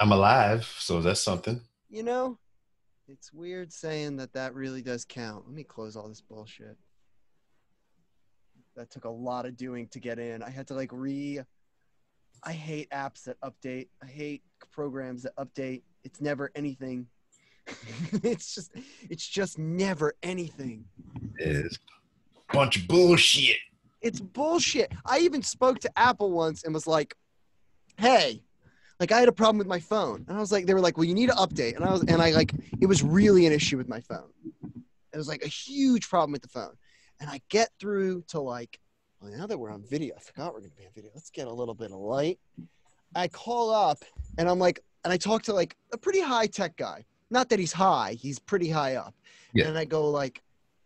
I'm alive, so that's something. You know, it's weird saying that really does count. Let me close all this bullshit. That took a lot of doing to get in. I had to I hate apps that update. I hate programs that update. It's never anything. it's just never anything. It's a bunch of bullshit. It's bullshit. I even spoke to Apple once and was like, hey, like I had a problem with my phone. And I was like, they were like, well, you need to update. It was really an issue with my phone. It was like a huge problem with the phone. And I get through to well, now that we're on video, I forgot we're going to be on video. Let's get a little bit of light. I call up and I talk to a pretty high tech guy. Not that he's high, he's pretty high up. Yeah. And I go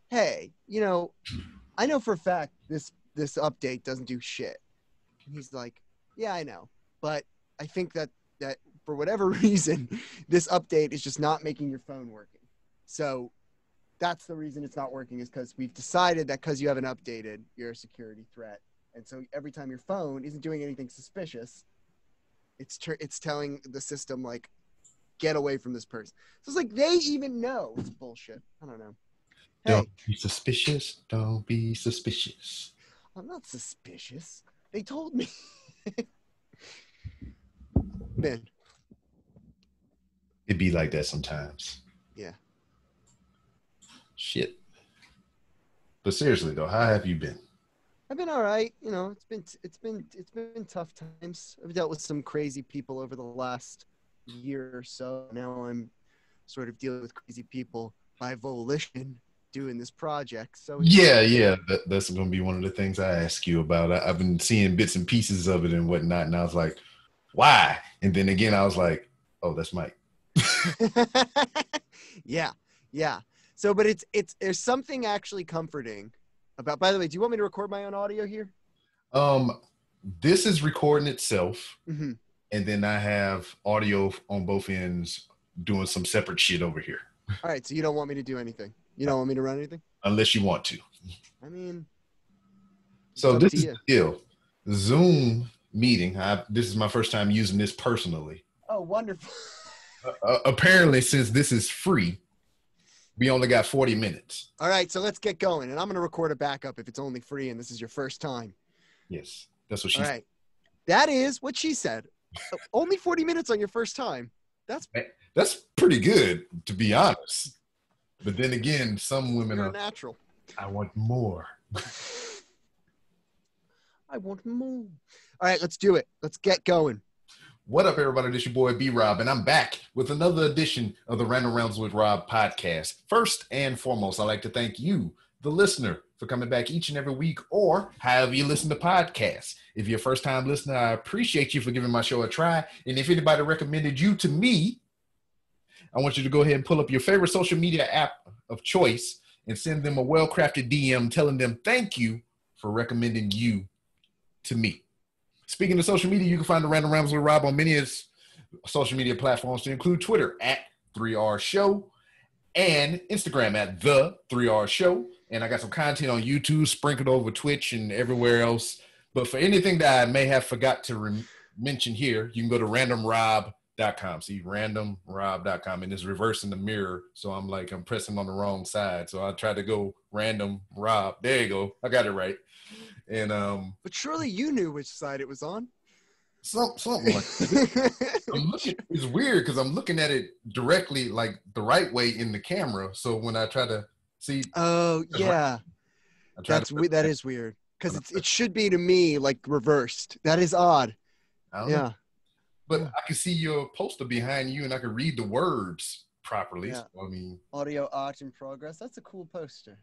hey, I know for a fact this update doesn't do shit. And he's like, yeah, I know. But I think that for whatever reason, this update is just not making your phone working. So that's the reason it's not working, is because we've decided that because you haven't updated, you're a security threat. And so every time your phone isn't doing anything suspicious, it's telling the system, get away from this person. So it's they even know. It's bullshit. I don't know. Hey, Don't be suspicious. Don't be suspicious. I'm not suspicious. They told me. Man. It be like that sometimes. Yeah. Shit. But seriously though, how have you been? I've been all right. It's been tough times. I've dealt with some crazy people over the last year or so. Now I'm sort of dealing with crazy people by volition doing this project. So yeah, that's going to be one of the things I ask you about. I've been seeing bits and pieces of it and whatnot, and I was like, why? And then again, I was like, oh, that's Mike. Yeah. So, but there's something actually comforting about. By the way, do you want me to record my own audio here? This is recording itself, mm-hmm. And then I have audio on both ends doing some separate shit over here. All right, so you don't want me to do anything. You don't want me to run anything? Unless you want to. I mean, so this is the deal. Zoom meeting. This is my first time using this personally. Oh, wonderful. Apparently, since this is free, we only got 40 minutes. All right, so let's get going. And I'm going to record a backup if it's only free and this is your first time. Yes, that's what she said. All right. That is what she said. Only 40 minutes on your first time. That's pretty good, to be honest. But then again, some women are natural. I want more. I want more. All right, let's do it. Let's get going. What up, everybody? This is your boy B-Rob, and I'm back with another edition of the Random Rounds with Rob podcast. First and foremost, I'd like to thank you, the listener, for coming back each and every week, or however you listen to podcasts. If you're a first-time listener, I appreciate you for giving my show a try. And if anybody recommended you to me, I want you to go ahead and pull up your favorite social media app of choice and send them a well-crafted DM telling them thank you for recommending you to me. Speaking of social media, you can find the Random Rounds with Rob on many social media platforms to include Twitter at 3R Show and Instagram at The 3R Show. And I got some content on YouTube sprinkled over Twitch and everywhere else. But for anything that I may have forgot to mention here, you can go to randomrob.com. See, randomrob.com, and it's reversing the mirror. So I'm pressing on the wrong side. So I tried to go random Rob. There you go. I got it right. And but surely you knew which side it was on. Something like that. It's weird because I'm looking at it directly, the right way in the camera. So when I try to see, oh yeah, that is weird because it should be to me reversed. That is odd. I don't know. But I can see your poster behind you, and I can read the words properly. Yeah. So, audio art in progress. That's a cool poster.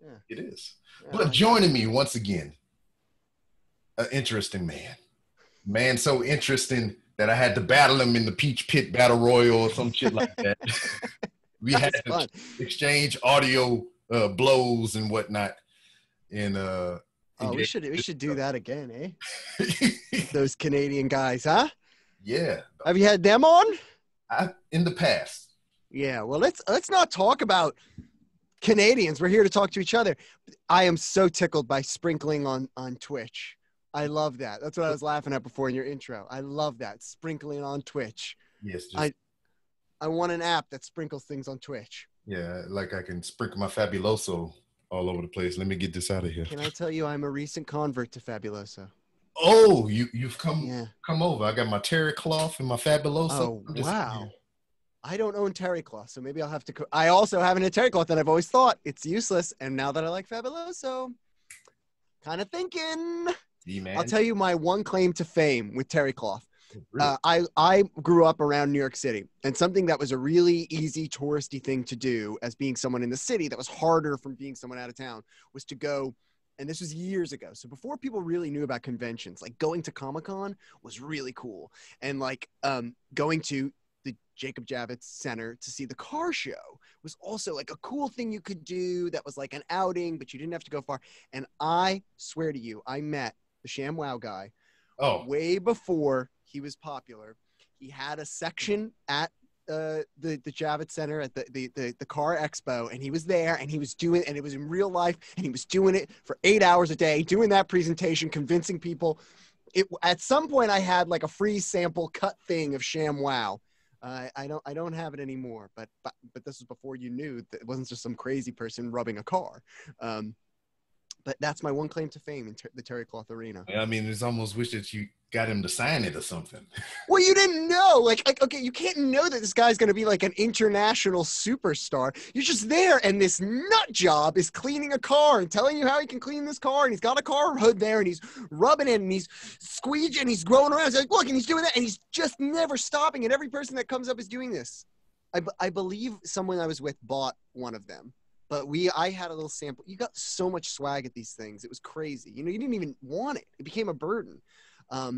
Yeah, it is. Yeah, but joining me once again, an interesting man so interesting that I had to battle him in the Peach Pit Battle Royal or some shit like that. We had to exchange audio blows and whatnot. And we should do that again, eh? Those Canadian guys, huh? Yeah. Have you had them on? In the past. Yeah. Well, let's not talk about Canadians. We're here to talk to each other. I am so tickled by sprinkling on Twitch. I love that. That's what I was laughing at before in your intro. I love that. Sprinkling on Twitch. Yes, just I want an app that sprinkles things on Twitch. yeah, like I can sprinkle my Fabuloso all over the place. Let me get this out of here. Can I tell you, I'm a recent convert to Fabuloso. Oh, you've come Yeah. come over. I got my terry cloth and my Fabuloso. Oh, I'm just wow. I don't own terry cloth, so maybe I'll have to. I also have a terry cloth, and I've always thought it's useless. And now that I like Fabuloso, kind of thinking. see, I'll man. tell you my one claim to fame with terry cloth. Really? I grew up around New York City, and something that was a really easy touristy thing to do as being someone in the city that was harder from being someone out of town was to go. And this was years ago. So before people really knew about conventions, like going to Comic-Con was really cool. And like going to the Jacob Javits Center to see the car show was also like a cool thing you could do that was like an outing, but you didn't have to go far. And I swear to you, I met the ShamWow guy way before he was popular. He had a section at the Javits Center at the car expo, and he was there, and he was doing, and it was in real life, and he was doing it for 8 hours a day, doing that presentation, convincing people. At some point I had like a free sample cut thing of ShamWow. I don't have it anymore, but this was before you knew that it wasn't just some crazy person rubbing a car. But that's my one claim to fame in the terry cloth arena. I mean, it's almost wish that you got him to sign it or something. Well, you didn't know. Like, okay, you can't know that this guy's going to be like an international superstar. You're just there, and this nut job is cleaning a car and telling you how he can clean this car, and he's got a car hood there, and he's rubbing it, and he's squeegeing, and he's growing around. He's like, look, and he's doing that, and he's just never stopping, and every person that comes up is doing this. I believe someone I was with bought one of them. But I had a little sample. You got so much swag at these things. It was crazy. You know, you didn't even want it. It became a burden. I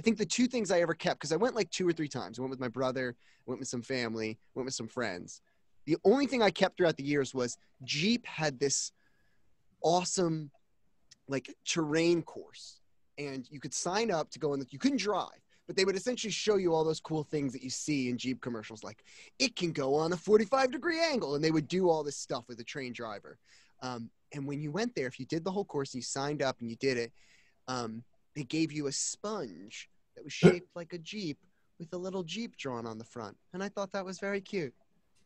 think the two things I ever kept, because I went like 2 or 3 times. I went with my brother, went with some family, went with some friends. The only thing I kept throughout the years was Jeep had this awesome like terrain course. And you could sign up to go in. You couldn't drive. But they would essentially show you all those cool things that you see in Jeep commercials, like it can go on a 45-degree angle. And they would do all this stuff with a trained driver. And when you went there, if you did the whole course and you signed up and you did it, they gave you a sponge that was shaped like a Jeep with a little Jeep drawn on the front. And I thought that was very cute.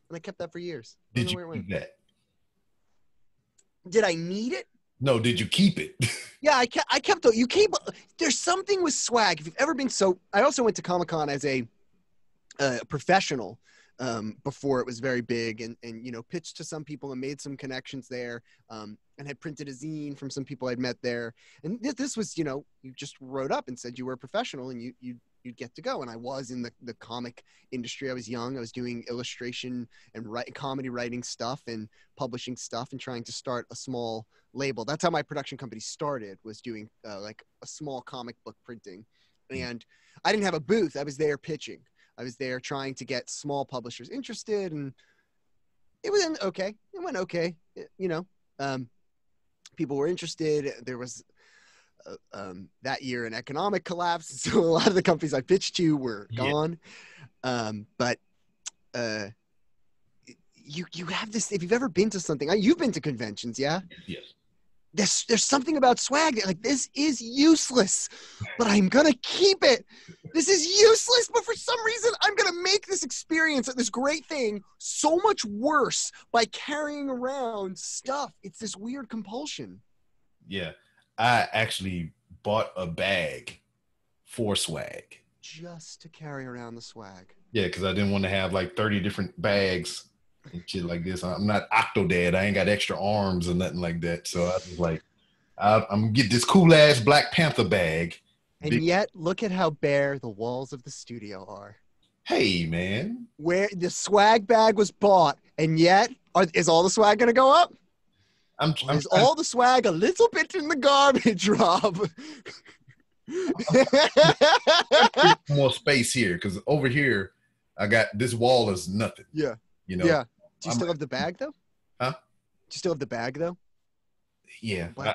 And I kept that for years. Did you keep that? Did I need it? No, did you keep it? Yeah, I kept it. You keep. There's something with swag. If you've ever been, so I also went to Comic-Con as a professional before it was very big, and you know, pitched to some people and made some connections there, and had printed a zine from some people I'd met there. And this was, you know, you just wrote up and said you were a professional and you'd get to go. And I was in the comic industry. I was young. I was doing illustration and comedy writing stuff and publishing stuff and trying to start a small label. That's how my production company started, was doing like a small comic book printing. And I didn't have a booth. I was there pitching. I was there trying to get small publishers interested, and it went okay. It went okay. You know, people were interested. There was that year an economic collapse, so a lot of the companies I pitched to were gone. But you have this. If you've ever been to something, you've been to conventions, yeah? Yes. There's something about swag that, like, this is useless, but I'm gonna keep it. This is useless, but for some reason I'm gonna make this experience, this great thing, so much worse by carrying around stuff. It's this weird compulsion. Yeah, I actually bought a bag for swag. Just to carry around the swag. Yeah, because I didn't want to have like 30 different bags and shit like this. I'm not Octodad. I ain't got extra arms or nothing like that. So I was like, I'm going to get this cool ass Black Panther bag. And yet, look at how bare the walls of the studio are. Hey, man. Where the swag bag was bought, and yet, is all the swag going to go up? Is all the swag a little bit in the garbage, Rob? More space here, because over here, I got this wall is nothing. Yeah. You know? Yeah. Do you still have the bag, though? Huh? Do you still have the bag, though? Yeah. Yeah.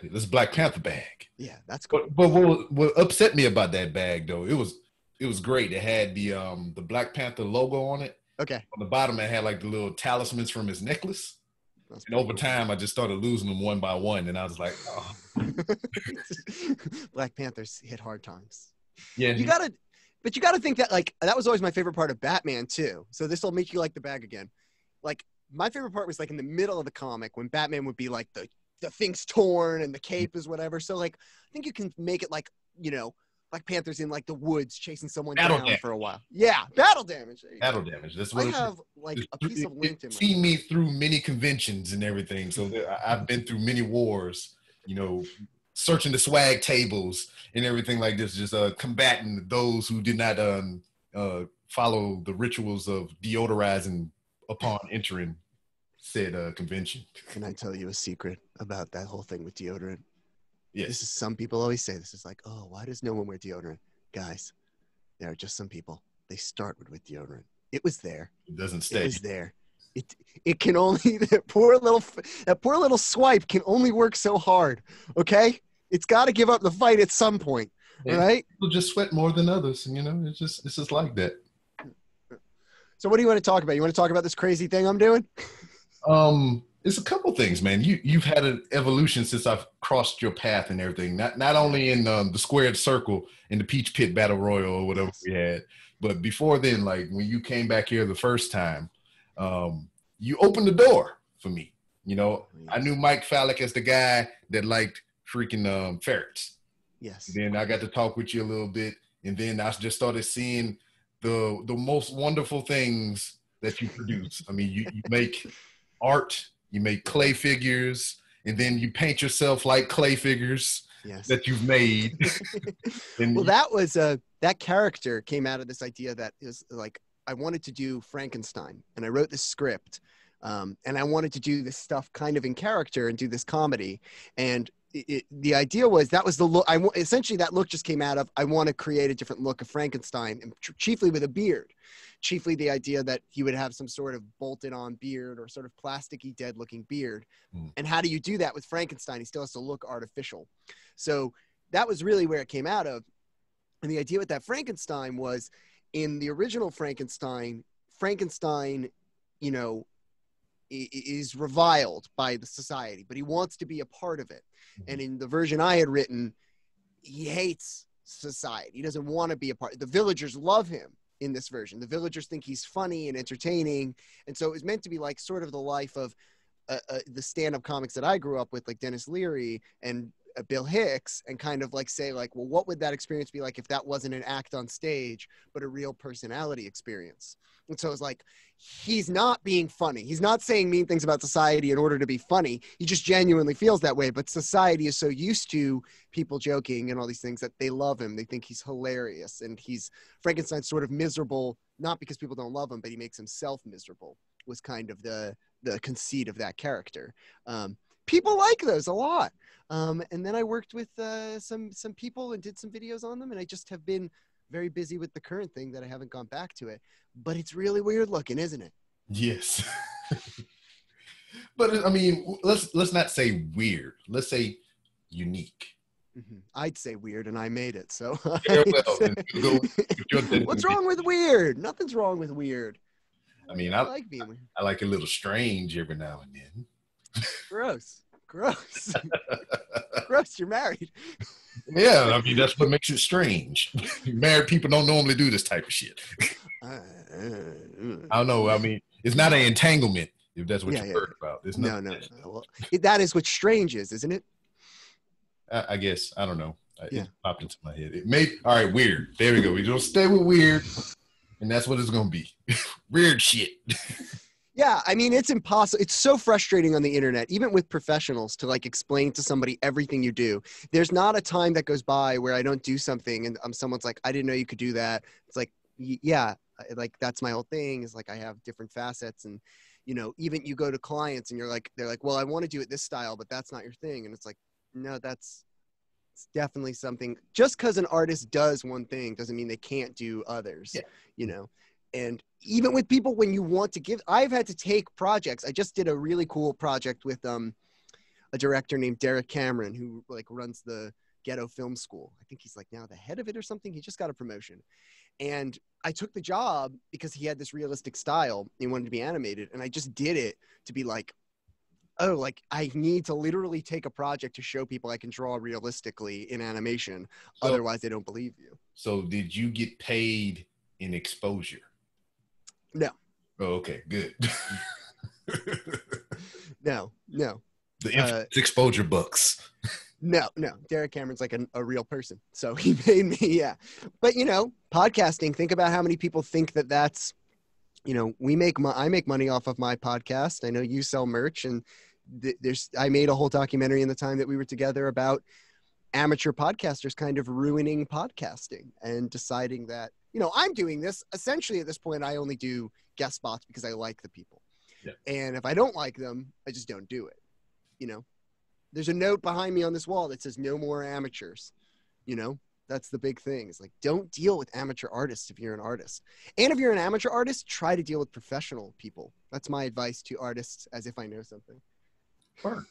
This Black Panther bag. Yeah, that's cool. But what upset me about that bag, though, it was great. It had the Black Panther logo on it. Okay. On the bottom, it had like the little talismans from his necklace. And over time, I just started losing them one by one, and I was like, oh. Black Panthers hit hard times. Yeah. You gotta, But you got to think that like that was always my favorite part of Batman too. So this will make you like the bag again. Like my favorite part was like in the middle of the comic when Batman would be like the thing's torn and the cape is whatever. So like I think you can make it like, you know, like Panther's in like the woods chasing someone Battle down damage. for a while. Yeah, battle damage. Battle damage. That's I what have like a piece of lint in my seen me through many conventions and everything. So I've been through many wars, you know, searching the swag tables and everything like this, just combating those who did not follow the rituals of deodorizing upon entering said convention. Can I tell you a secret about that whole thing with deodorant? Yes. This is, some people always say this is like, oh, why does no one wear deodorant? Guys, there are just some people. They start with deodorant. It was there. It doesn't stay. It was there. It can only, that poor little swipe can only work so hard. Okay? It's got to give up the fight at some point. All right? People just sweat more than others. And, you know, it's just like that. So what do you want to talk about? You want to talk about this crazy thing I'm doing? It's a couple things, man. You've had an evolution since I've crossed your path and everything. Not only in the squared circle in the Peach Pit Battle Royal or whatever we had, but before then, like when you came back here the first time, you opened the door for me. You know, I knew Mike Fallek as the guy that liked freaking ferrets. Yes. And then I got to talk with you a little bit, and then I just started seeing the most wonderful things that you produce. I mean, you make art, you make clay figures, and then you paint yourself like clay figures that you've made. Well, that was that character came out of this idea that is like I wanted to do Frankenstein, and I wrote this script, and I wanted to do this stuff kind of in character and do this comedy, and the idea was that was the look. Essentially that look just came out of I want to create a different look of Frankenstein, and chiefly with a beard. Chiefly the idea that he would have some sort of bolted on beard or sort of plasticky dead looking beard. And how do you do that with Frankenstein? He still has to look artificial. So that was really where it came out of. And the idea with that Frankenstein was in the original Frankenstein, you know, is reviled by the society, but he wants to be a part of it. And in the version I had written, he hates society. He doesn't want to be a part. The villagers love him. In this version, the villagers think he's funny and entertaining, and so it was meant to be like sort of the life of the stand-up comics that I grew up with, like Dennis Leary and Bill Hicks, and kind of like say like, well, what would that experience be like if that wasn't an act on stage but a real personality experience? And so it's like he's not being funny, he's not saying mean things about society in order to be funny, he just genuinely feels that way, but society is so used to people joking and all these things that they love him, they think he's hilarious, and Frankenstein's sort of miserable, not because people don't love him, but he makes himself miserable, was kind of the conceit of that character. People like those a lot. And then I worked with some people and did some videos on them, and I just have been very busy with the current thing that I haven't gone back to it. But it's really weird looking, isn't it? Yes. But I mean, let's not say weird. Let's say unique. Mm-hmm. I'd say weird, and I made it. So what's wrong with weird? Nothing's wrong with weird. I mean, I like being weird. I like a little strange every now and then. Gross. Gross. Gross, you're married. Yeah, I mean, that's what makes it strange. Married people don't normally do this type of shit. I don't know. I mean, it's not an entanglement, if that's what you heard about. It's no. Well, that is what strange is, isn't it? I guess. I don't know. It popped into my head. It may. All right, weird. There we go. We're going to stay with weird, and that's what it's going to be. Weird shit. Yeah, I mean, it's impossible. It's so frustrating on the internet, even with professionals, to like explain to somebody everything you do. There's not a time that goes by where I don't do something and someone's like, I didn't know you could do that. It's like, yeah, like that's my whole thing, is like I have different facets. And, you know, even you go to clients and they're like, well, I want to do it this style, but that's not your thing. And it's like, no, it's definitely something. Just because an artist does one thing doesn't mean they can't do others, you know. And even with people, when you want to give, I've had to take projects. I just did a really cool project with a director named Derek Cameron, who like runs the Ghetto Film School. I think he's like now the head of it or something. He just got a promotion. And I took the job because he had this realistic style. He wanted to be animated. And I just did it to be like, oh, like I need to literally take a project to show people I can draw realistically in animation. So, Otherwise, they don't believe you. so did you get paid in exposure? No, Oh, okay, good. no, no. The Uh, infamous exposure bucks. no, no. Derek Cameron's like a real person. So he paid me. Yeah. But, podcasting, think about how many people think that that's, I make money off of my podcast. I know you sell merch, and I made a whole documentary in the time that we were together about amateur podcasters kind of ruining podcasting and deciding that, I'm doing this. Essentially at this point, I only do guest spots because I like the people. Yeah. And if I don't like them, I just don't do it. There's a note behind me on this wall that says no more amateurs. That's the big thing. It's like, don't deal with amateur artists if you're an artist. And if you're an amateur artist, try to deal with professional people. That's my advice to artists, as if I know something. Sure.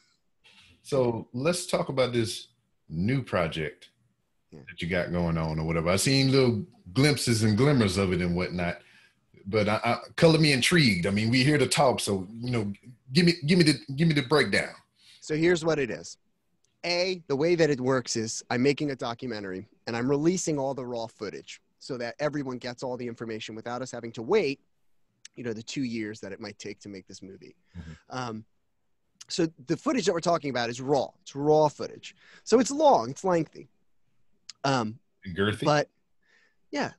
So let's talk about this new project that you got going on or whatever. I've seen little glimpses and glimmers of it and whatnot, but I color me intrigued. I mean, we're here to talk, so give me the breakdown. So here's what it is. The way that it works is I'm making a documentary and I'm releasing all the raw footage so that everyone gets all the information without us having to wait, the 2 years that it might take to make this movie. Mm-hmm. So the footage that we're talking about is raw. It's raw footage. So it's long, it's lengthy. Girthy? But yeah,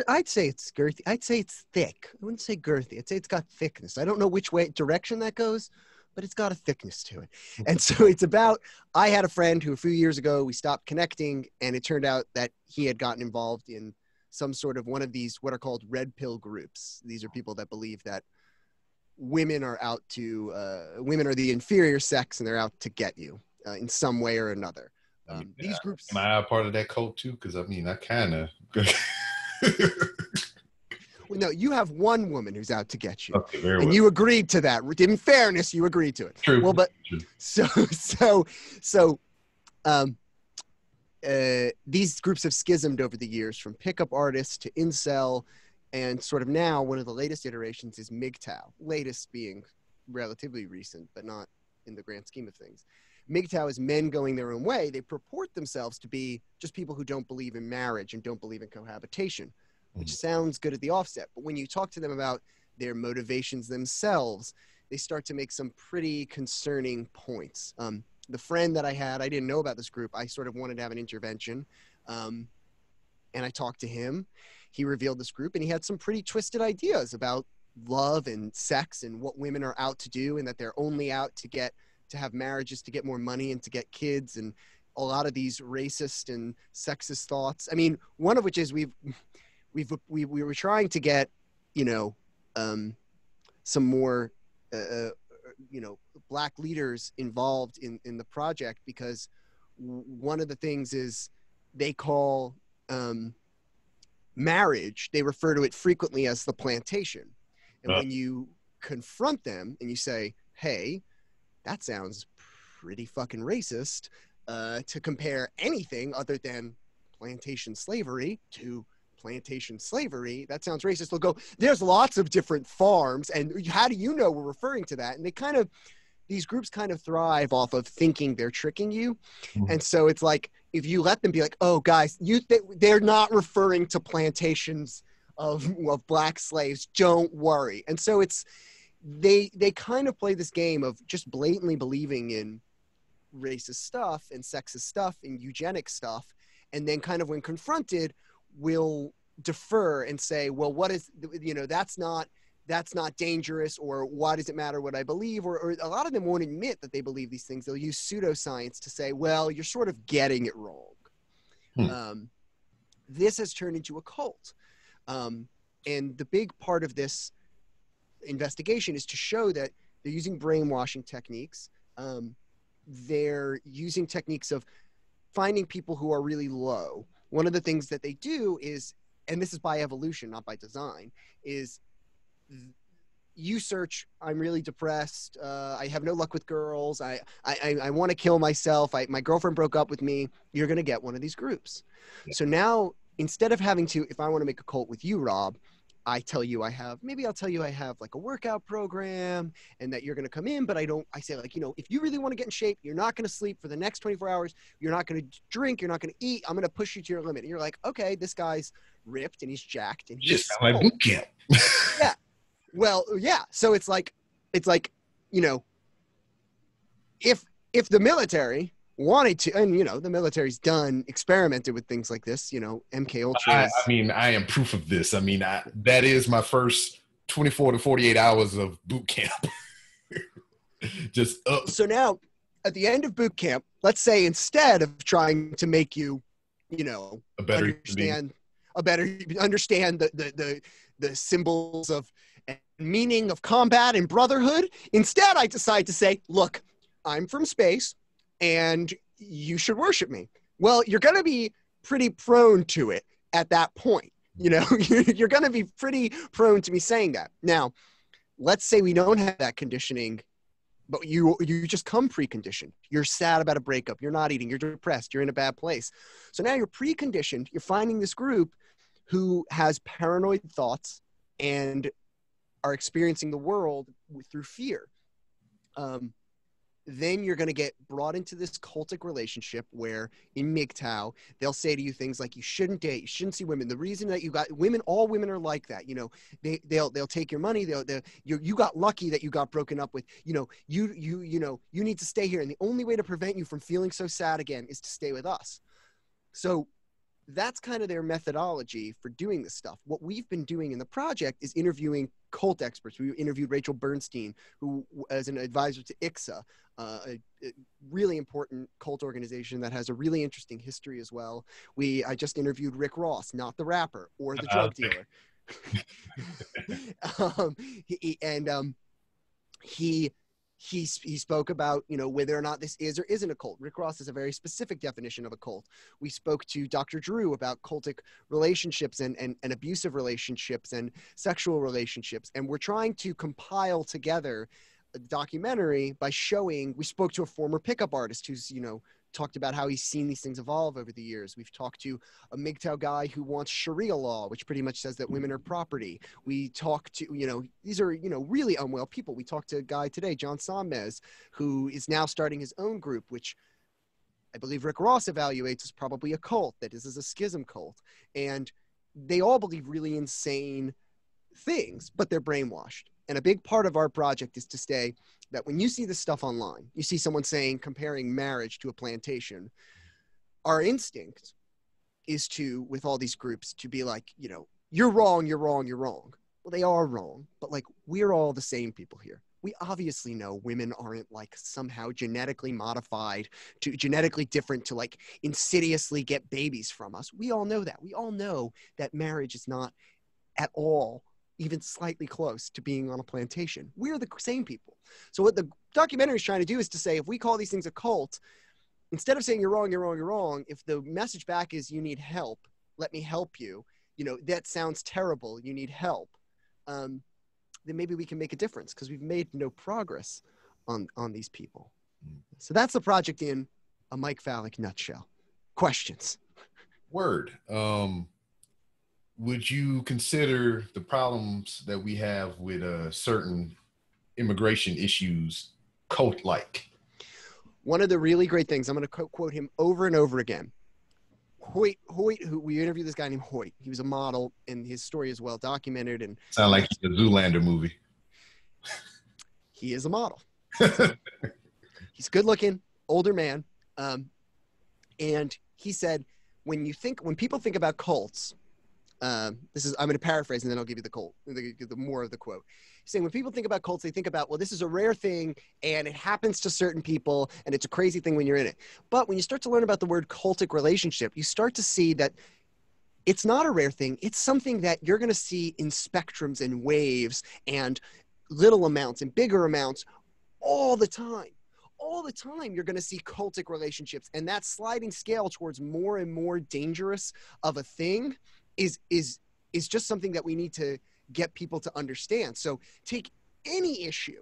I'd say it's girthy. I'd say it's thick. I wouldn't say girthy. I'd say it's got thickness. I don't know which direction that goes, but it's got a thickness to it. And so it's about, I had a friend who a few years ago, we stopped connecting, and it turned out that he had gotten involved in some sort of one of these, what are called red pill groups. These are people that believe that women are women are the inferior sex and they're out to get you in some way or another. These groups. Am I a part of that cult too? Because I mean, I kind of. Well, no, you have one woman who's out to get you, okay, very and well. You agreed to that. In fairness, you agreed to it. True. Well, but True. These groups have schismed over the years, from pickup artists to incel, and sort of now one of the latest iterations is MGTOW. Latest being relatively recent, but not in the grand scheme of things. MGTOW is men going their own way. They purport themselves to be just people who don't believe in marriage and don't believe in cohabitation, which sounds good at the offset. But when you talk to them about their motivations themselves, they start to make some pretty concerning points. The friend that I had, I didn't know about this group. I sort of wanted to have an intervention. And I talked to him. He revealed this group, and he had some pretty twisted ideas about love and sex and what women are out to do, and that they're only out to have marriages to get more money and to get kids, and a lot of these racist and sexist thoughts. I mean, one of which is we were trying to get, some more, Black leaders involved in the project, because one of the things is they call marriage, they refer to it frequently as the plantation. And when you confront them and you say, hey, that sounds pretty fucking racist, to compare anything other than plantation slavery to plantation slavery, that sounds racist. They'll go, there's lots of different farms, and how do you know we're referring to that? And these groups kind of thrive off of thinking they're tricking you. And so it's like, if you let them be like, oh guys, they're not referring to plantations of Black slaves, don't worry. And so they kind of play this game of just blatantly believing in racist stuff and sexist stuff and eugenic stuff, and then kind of when confronted will defer and say, well, what is, that's not dangerous, or why does it matter what I believe? Or a lot of them won't admit that they believe these things. They'll use pseudoscience to say, well, you're sort of getting it wrong. This has turned into a cult. And the big part of this investigation is to show that they're using brainwashing techniques. They're using techniques of finding people who are really low. One of the things that they do is, and this is by evolution, not by design, is you search, I'm really depressed, I have no luck with girls, I want to kill myself, my girlfriend broke up with me, you're going to get one of these groups. So now, instead of having to, if I want to make a cult with you, Rob, I'll tell you I have like a workout program and that you're going to come in, but I say like, if you really want to get in shape, you're not going to sleep for the next 24 hours. You're not going to drink. You're not going to eat. I'm going to push you to your limit. And you're like, okay, this guy's ripped and he's jacked and he's Just sound like boot camp. Yeah. Well, yeah. So it's like, if the military wanted to, and the military's experimented with things like this, MK Ultra. I mean, I am proof of this. I mean, that is my first 24 to 48 hours of boot camp. Just up. So now at the end of boot camp, let's say instead of trying to make you, understand the symbols of and meaning of combat and brotherhood, instead I decide to say, look, I'm from space and you should worship me. Well, you're going to be pretty prone to it at that point. You're going to be pretty prone to me saying that. Now, let's say we don't have that conditioning, but you just come preconditioned. You're sad about a breakup. You're not eating. You're depressed. You're in a bad place. So now you're preconditioned. You're finding this group who has paranoid thoughts and are experiencing the world through fear. Then you're going to get brought into this cultic relationship where in MGTOW, they'll say to you things like, you shouldn't date, you shouldn't see women. The reason that you got women, all women are like that. They'll take your money. You got lucky that you got broken up with, you need to stay here. And the only way to prevent you from feeling so sad again is to stay with us. So that's kind of their methodology for doing this stuff. What we've been doing in the project is interviewing cult experts. We interviewed Rachel Bernstein, who as an advisor to ICSA, a really important cult organization that has a really interesting history as well. I just interviewed Rick Ross, not the rapper or the drug dealer. He spoke about, whether or not this is or isn't a cult. Rick Ross has a very specific definition of a cult. We spoke to Dr. Drew about cultic relationships and abusive relationships and sexual relationships. And we're trying to compile together a documentary by we spoke to a former pickup artist who's, talked about how he's seen these things evolve over the years. We've talked to a MGTOW guy who wants Sharia law, which pretty much says that women are property. We talked to, these are, really unwell people. We talked to a guy today, John Samez, who is now starting his own group, which I believe Rick Ross evaluates as probably a cult, that this is a schism cult. And they all believe really insane things, but they're brainwashed. And a big part of our project is to say that when you see this stuff online, you see someone comparing marriage to a plantation, our instinct is to, with all these groups, to be like, you're wrong, you're wrong, you're wrong. Well, they are wrong, but we're all the same people here. We obviously know women aren't somehow genetically modified to genetically different to insidiously get babies from us. We all know that. We all know that marriage is not at all even slightly close to being on a plantation. We're the same people. So what the documentary is trying to do is to say, if we call these things a cult, instead of saying you're wrong, you're wrong, you're wrong, if the message back is you need help, let me help you, that sounds terrible, you need help, then maybe we can make a difference, because we've made no progress on these people. So that's the project in a Mike Fallek nutshell. Questions? Word. Would you consider the problems that we have with certain immigration issues cult-like? One of the really great things, I'm going to quote him over and over again. Hoyt, who we interviewed this guy named Hoyt. He was a model, and his story is well documented. And sound like a Zoolander movie. He is a model. He's good looking, older man. And he said, when people think about cults, I'm going to paraphrase and then I'll give you the more of the quote. He's saying when people think about cults, they think about, well, this is a rare thing and it happens to certain people and it's a crazy thing when you're in it. But when you start to learn about the word cultic relationship, you start to see that it's not a rare thing. It's something that you're going to see in spectrums and waves and little amounts and bigger amounts all the time. All the time, you're going to see cultic relationships, and that sliding scale towards more and more dangerous of a thing is just something that we need to get people to understand. So take any issue,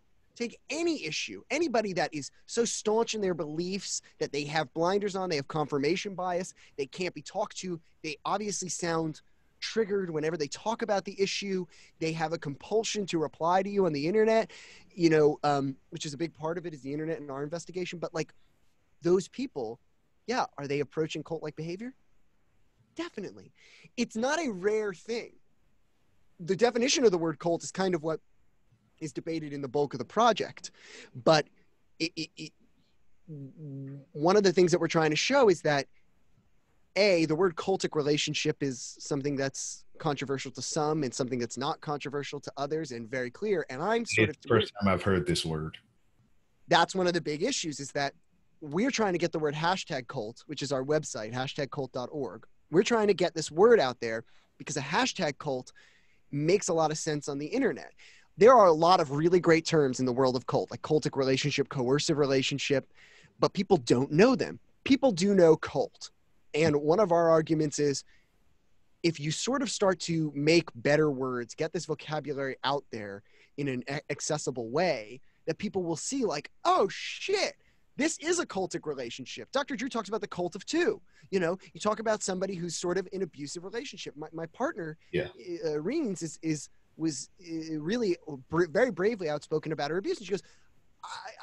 anybody that is so staunch in their beliefs that they have blinders on, they have confirmation bias, they can't be talked to, they obviously sound triggered whenever they talk about the issue. They have a compulsion to reply to you on the internet, which is a big part of it, is the internet and our investigation. But like those people, yeah, are they approaching cult-like behavior? Definitely. It's not a rare thing. The definition of the word cult is kind of what is debated in the bulk of the project. But one of the things that we're trying to show is that the word cultic relationship is something that's controversial to some and something that's not controversial to others and very clear. And I'm sort of the first time I've heard this word. That's one of the big issues, is that we're trying to get the word #cult, which is our website, #cult.org. We're trying to get this word out there because a hashtag cult makes a lot of sense on the internet. There are a lot of really great terms in the world of cult, like cultic relationship, coercive relationship, but people don't know them. People do know cult. And one of our arguments is, if you sort of start to make better words, get this vocabulary out there in an accessible way, that people will see like, oh shit, this is a cultic relationship. Dr. Drew talks about the cult of two. You talk about somebody who's sort of in an abusive relationship. My partner, Reens, was really very bravely outspoken about her abuse. And she goes,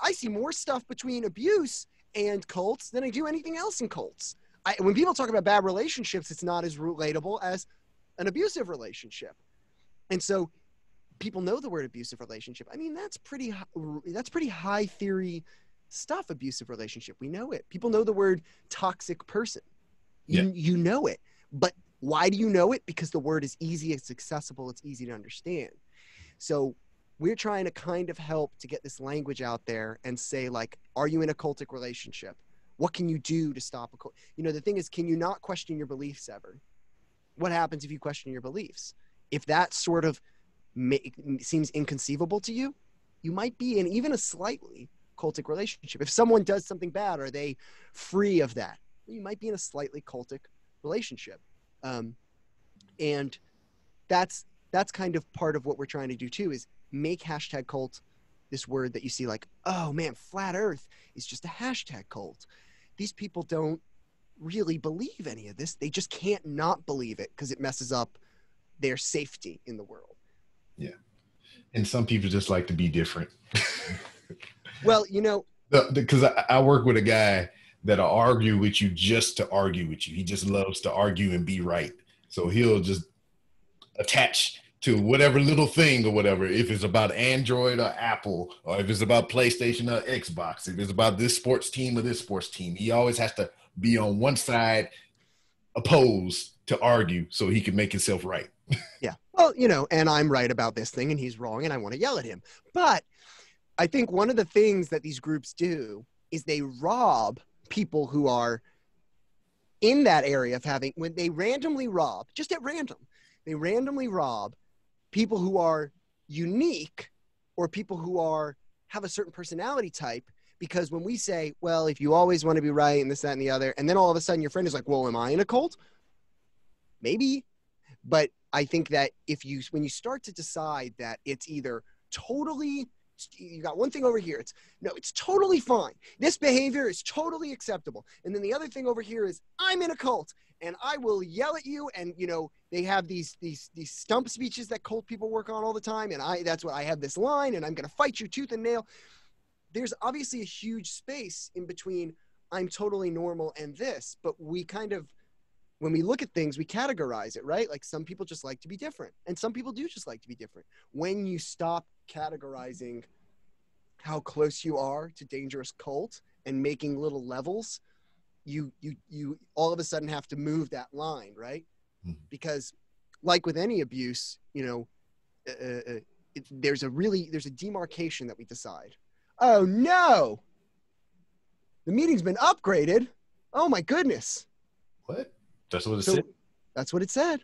I see more stuff between abuse and cults than I do anything else in cults. When people talk about bad relationships, it's not as relatable as an abusive relationship. And so people know the word abusive relationship. I mean, that's pretty high theory stuff, abusive relationship. We know it. People know the word toxic person. You know it. But why do you know it? Because the word is easy, it's accessible, it's easy to understand. So we're trying to kind of help to get this language out there and say, like, are you in a cultic relationship? What can you do to stop a cult? The thing is, can you not question your beliefs ever? What happens if you question your beliefs? If that sort of seems inconceivable to you, you might be in even a slightly cultic relationship. If someone does something bad, are they free of that? You might be in a slightly cultic relationship. And that's kind of part of what we're trying to do too, is make #cult this word that you see like, oh man, flat earth is just a hashtag cult. These people don't really believe any of this. They just can't not believe it because it messes up their safety in the world. Yeah. And some people just like to be different. Well, because I work with a guy that'll argue with you just to argue with you. He just loves to argue and be right. So he'll just attach to whatever little thing or whatever, if it's about Android or Apple, or if it's about PlayStation or Xbox, if it's about this sports team or this sports team. He always has to be on one side opposed to argue so he can make himself right. Yeah. Well, and I'm right about this thing and he's wrong and I want to yell at him. But I think one of the things that these groups do is they rob people who are in that area of when they randomly rob, just at random, they randomly rob people who are unique or people who have a certain personality type. Because when we say, well, if you always want to be right and this, that, and the other, and then all of a sudden your friend is like, well, am I in a cult? Maybe. But I think that when you start to decide that it's either totally, you got one thing over here, it's totally fine. This behavior is totally acceptable. And then the other thing over here is, I'm in a cult and I will yell at you. And, they have these stump speeches that cult people work on all the time. And that's what I have, this line, and I'm going to fight you tooth and nail. There's obviously a huge space in between I'm totally normal and this, but we kind of, when we look at things, we categorize it, right? Like some people just like to be different and some people do just like to be different. When you stop categorizing how close you are to dangerous cult and making little levels, you all of a sudden have to move that line, right? Because like with any abuse, there's a demarcation that we decide. Oh no, the meeting's been upgraded. Oh my goodness. What? That's what it said? That's what it said.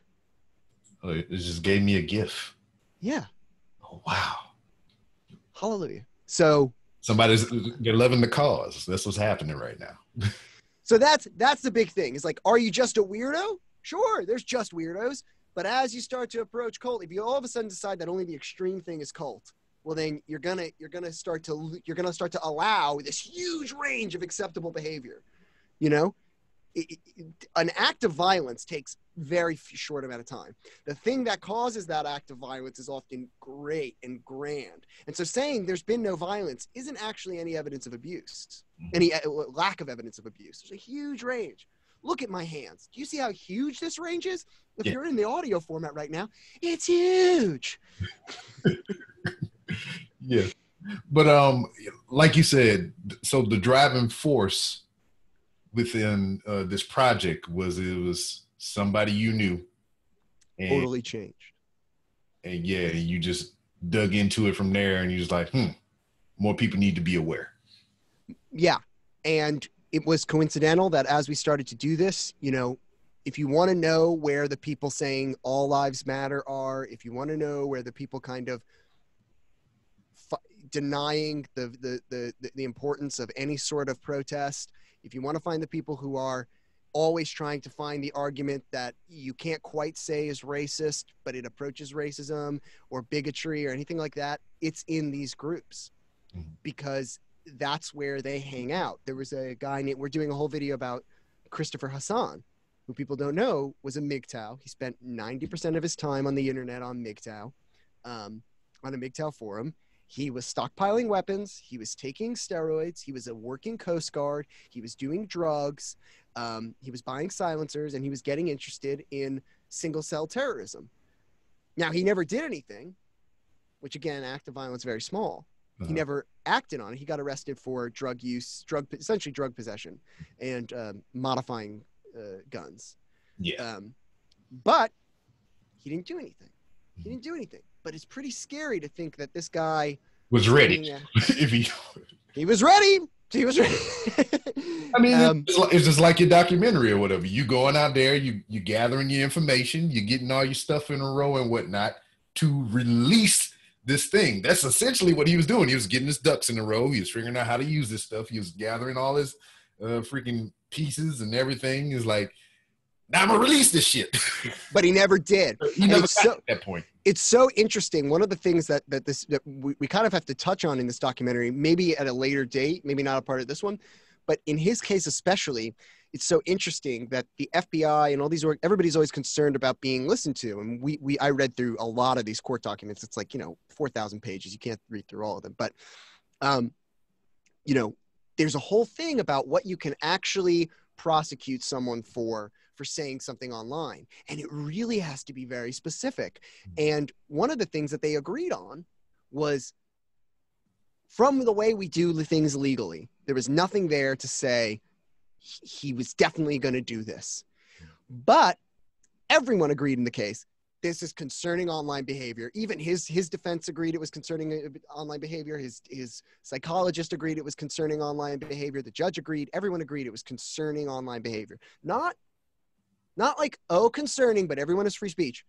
Oh, it just gave me a GIF. Yeah. Oh, wow. Hallelujah. So they're loving the cause. That's what's happening right now. So that's the big thing. It's like, are you just a weirdo? Sure, there's just weirdos. But as you start to approach cult, if you all of a sudden decide that only the extreme thing is cult, well then you're gonna start to allow this huge range of acceptable behavior. An act of violence takes very short amount of time. The thing that causes that act of violence is often great and grand. And so saying there's been no violence isn't actually any evidence of abuse, any lack of evidence of abuse. There's a huge range. Look at my hands. Do you see how huge this range is? If you're in the audio format right now, it's huge. Yeah. But like you said, so the driving force within this project was it was somebody you knew. And, totally changed. And yeah, you just dug into it from there and you're just like, more people need to be aware. Yeah. And it was coincidental that as we started to do this, you know, if you want to know where the people saying all lives matter are, if you want to know where the people kind of denying the importance of any sort of protest, if you want to find the people who are always trying to find the argument that you can't quite say is racist, but it approaches racism or bigotry or anything like that, it's in these groups because that's where they hang out. There was a guy named, we're doing a whole video about Christopher Hassan, who people don't know was a MGTOW. He spent 90% of his time on the internet on MGTOW, on a MGTOW forum. He was stockpiling weapons. He was taking steroids. He was a working Coast Guard. He was doing drugs. He was buying silencers, and he was getting interested in single cell terrorism. Now, he never did anything, which again, act of violence, very small. He never acted on it. He got arrested for drug use, essentially drug possession, and modifying guns. Yeah. But he didn't do anything. He didn't do anything. But it's pretty scary to think that this guy was ready. If he was ready. He was ready. I mean, it's just like your documentary or whatever. You going out there, you gathering your information, you getting all your stuff in a row and whatnot to release this thing. That's essentially what he was doing. He was getting his ducks in a row. He was figuring out how to use this stuff. He was gathering all his freaking pieces and everything. He's like, now I'm gonna release this shit. But he never did. He never got to that point. It's so interesting. One of the things that we kind of have to touch on in this documentary, maybe at a later date, maybe not a part of this one, but in his case especially, it's so interesting that the FBI and all these, everybody's always concerned about being listened to. And I read through a lot of these court documents. It's like, 4,000 pages. You can't read through all of them. But, there's a whole thing about what you can actually prosecute someone for saying something online. And it really has to be very specific. And one of the things that they agreed on was, from the way we do the things legally, there was nothing there to say he was definitely going to do this. But everyone agreed in the case, this is concerning online behavior. Even his defense agreed it was concerning online behavior. His psychologist agreed it was concerning online behavior. The judge agreed. Everyone agreed it was concerning online behavior. Not like, concerning, but everyone is free speech.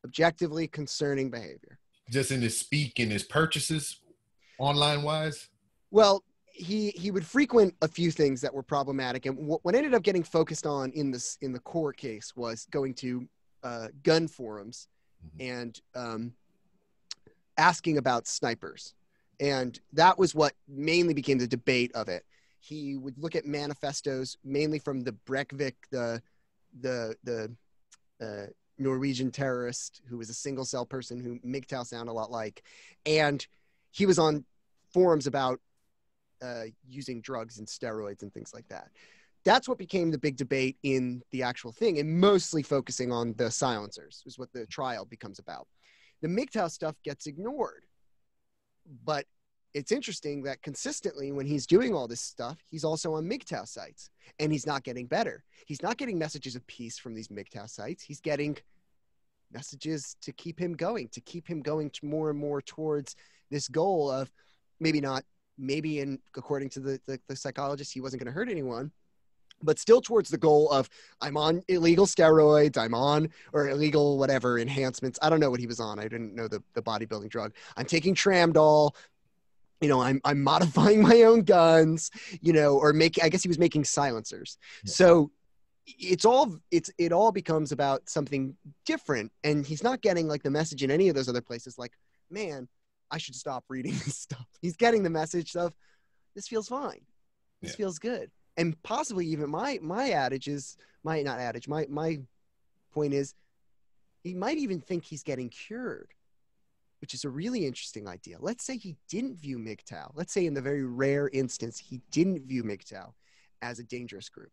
Objectively concerning behavior. Just in his speak and his purchases, online wise? Well, he would frequent a few things that were problematic. And what ended up getting focused on in the court case was going to gun forums and asking about snipers. And that was what mainly became the debate of it. He would look at manifestos, mainly from the Breivik, the Norwegian terrorist who was a single cell person who MGTOW sound a lot like. And he was on forums about using drugs and steroids and things like that. That's what became the big debate in the actual thing, and mostly focusing on the silencers is what the trial becomes about. The MGTOW stuff gets ignored, but it's interesting that consistently when he's doing all this stuff, he's also on MGTOW sites, and he's not getting better. He's not getting messages of peace from these MGTOW sites. He's getting messages to keep him going to more and more towards this goal of according to the psychologist, he wasn't going to hurt anyone, but still towards the goal of, I'm on illegal steroids, or illegal whatever enhancements. I don't know what he was on. I didn't know the bodybuilding drug. I'm taking Tramdol. I'm modifying my own guns, I guess he was making silencers. Yeah. So it all becomes about something different. And he's not getting like the message in any of those other places. Like, man, I should stop reading this stuff. He's getting the message of, this feels fine. This feels good. And possibly even my Point is, he might even think he's getting cured, which is a really interesting idea. Let's say he didn't view MGTOW. Let's say in the very rare instance, he didn't view MGTOW as a dangerous group.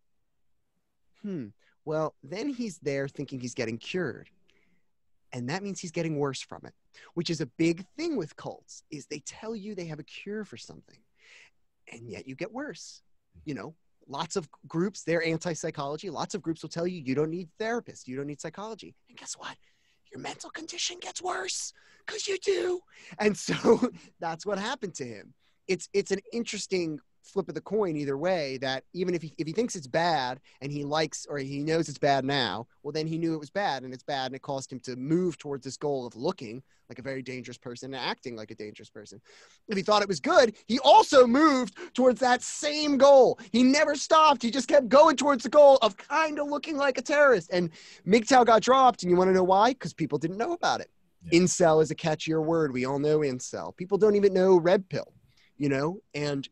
Well, then he's there thinking he's getting cured. And that means he's getting worse from it, which is a big thing with cults, is they tell you they have a cure for something, and yet you get worse. You know, lots of groups, they're anti-psychology. Lots of groups will tell you, you don't need therapists, you don't need psychology. And guess what? Your mental condition gets worse because you do. And so that's what happened to him. It's an interesting flip of the coin either way, that even if he thinks it's bad and he likes, or he knows it's bad now, well, then he knew it was bad and it's bad, and it caused him to move towards this goal of looking like a very dangerous person and acting like a dangerous person. If he thought it was good, he also moved towards that same goal. He never stopped. He just kept going towards the goal of kind of looking like a terrorist. And MGTOW got dropped, and you want to know why? Because people didn't know about it. Yeah. Incel is a catchier word. We all know incel. People don't even know red pill, you know, and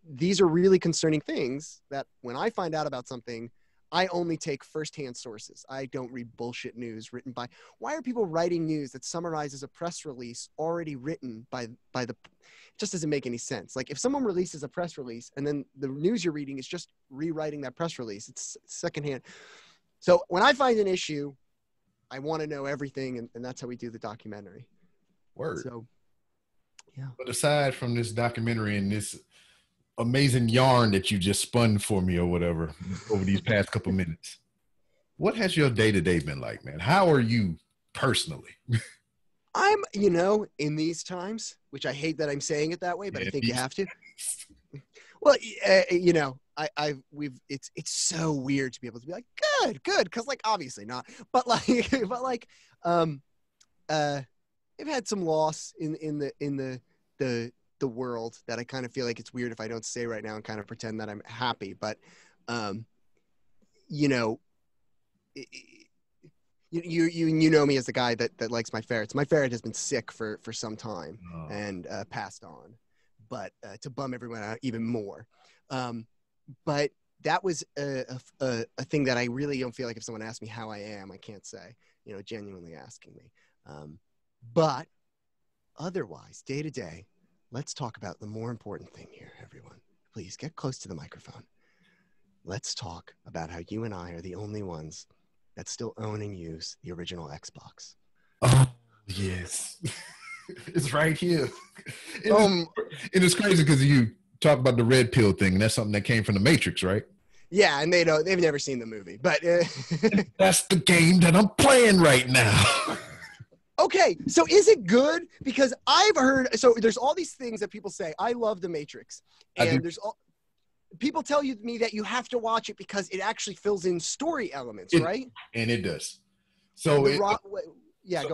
these are really concerning things that when I find out about something, I only take firsthand sources. I don't read bullshit news written by, why are people writing news that summarizes a press release already written by the, it just doesn't make any sense. Like if someone releases a press release and then the news you're reading is just rewriting that press release, it's secondhand. So when I find an issue, I want to know everything. And that's how we do the documentary. Word. So, yeah. But aside from this documentary and this amazing yarn that you just spun for me or whatever over these past couple minutes, what has your day-to-day been like, man? How are you personally? I'm, you know, in these times, which I hate that I'm saying it that way, but I think you have to. Well, you know, it's so weird to be able to be like, good. Cause like, obviously not, but like, I've had some loss in the world that I kind of feel like it's weird if I don't say right now and kind of pretend that I'm happy. But, you know, you know me as the guy that likes my ferrets. My ferret has been sick for some time and passed on, but to bum everyone out even more. But that was a thing that I really don't feel like if someone asked me how I am, I can't say, you know, genuinely asking me. But otherwise, day to day, let's talk about the more important thing here, everyone. Please get close to the microphone. Let's talk about how you and I are the only ones that still own and use the original Xbox. Oh, yes. It's right here. It's crazy because you talk about the red pill thing, and that's something that came from the Matrix, right? Yeah, and they've never seen the movie, but that's the game that I'm playing right now. Okay, so is it good? Because I've heard, so there's all these things that people say, I love the Matrix, and there's all, people tell me that you have to watch it because it actually fills in story elements, right? And it does. So go